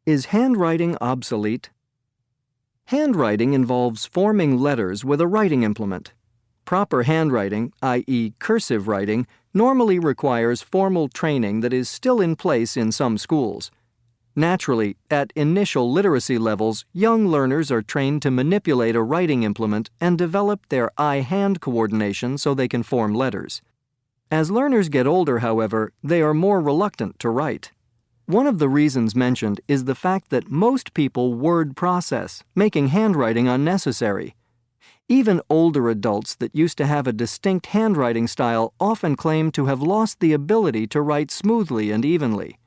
Is handwriting obsolete? Handwriting involves forming letters with a writing implement. Proper handwriting, i.e. cursive writing, normally requires formal training that is still in place in some schools. Naturally, at initial literacy levels, young learners are trained to manipulate a writing implement and develop their eye-hand coordination so they can form letters. As learners get older, however, they are more reluctant to write. One of the reasons mentioned is the fact that most people word process, making handwriting unnecessary. Even older adults that used to have a distinct handwriting style often claim to have lost the ability to write smoothly and evenly.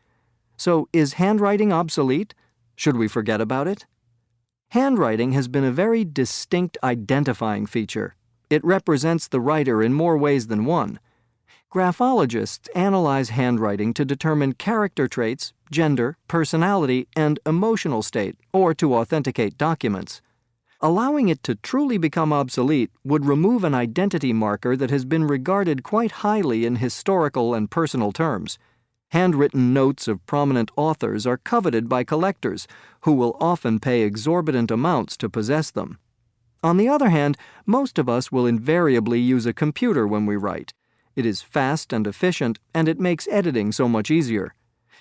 So, is handwriting obsolete? Should we forget about it? Handwriting has been a very distinct identifying feature. It represents the writer in more ways than one. Graphologists analyze handwriting to determine character traits, gender, personality, and emotional state, or to authenticate documents. Allowing it to truly become obsolete would remove an identity marker that has been regarded quite highly in historical and personal terms. Handwritten notes of prominent authors are coveted by collectors, who will often pay exorbitant amounts to possess them. On the other hand, most of us will invariably use a computer when we write. It is fast and efficient, and it makes editing so much easier.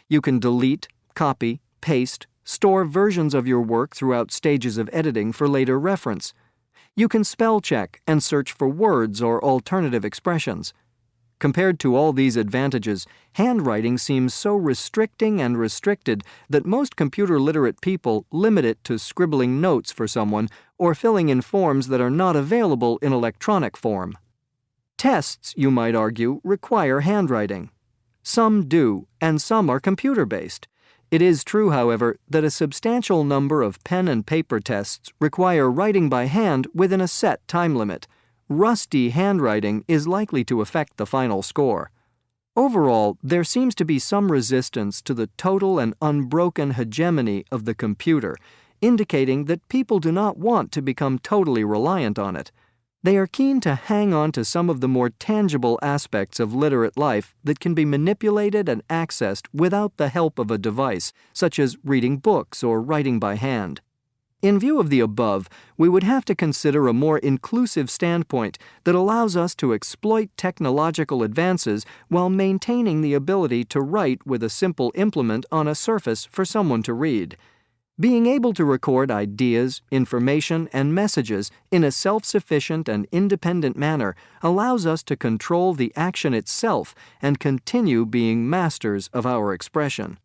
You can delete, copy, paste, store versions of your work throughout stages of editing for later reference. You can spell check and search for words or alternative expressions. Compared to all these advantages, handwriting seems so restricting and restricted that most computer-literate people limit it to scribbling notes for someone or filling in forms that are not available in electronic form. Tests, you might argue, require handwriting. Some do, and some are computer-based. It is true, however, that a substantial number of pen and paper tests require writing by hand within a set time limit. Rusty handwriting is likely to affect the final score. Overall, there seems to be some resistance to the total and unbroken hegemony of the computer, indicating that people do not want to become totally reliant on it. They are keen to hang on to some of the more tangible aspects of literate life that can be manipulated and accessed without the help of a device, such as reading books or writing by hand. In view of the above, we would have to consider a more inclusive standpoint that allows us to exploit technological advances while maintaining the ability to write with a simple implement on a surface for someone to read. Being able to record ideas, information, and messages in a self-sufficient and independent manner allows us to control the action itself and continue being masters of our expression.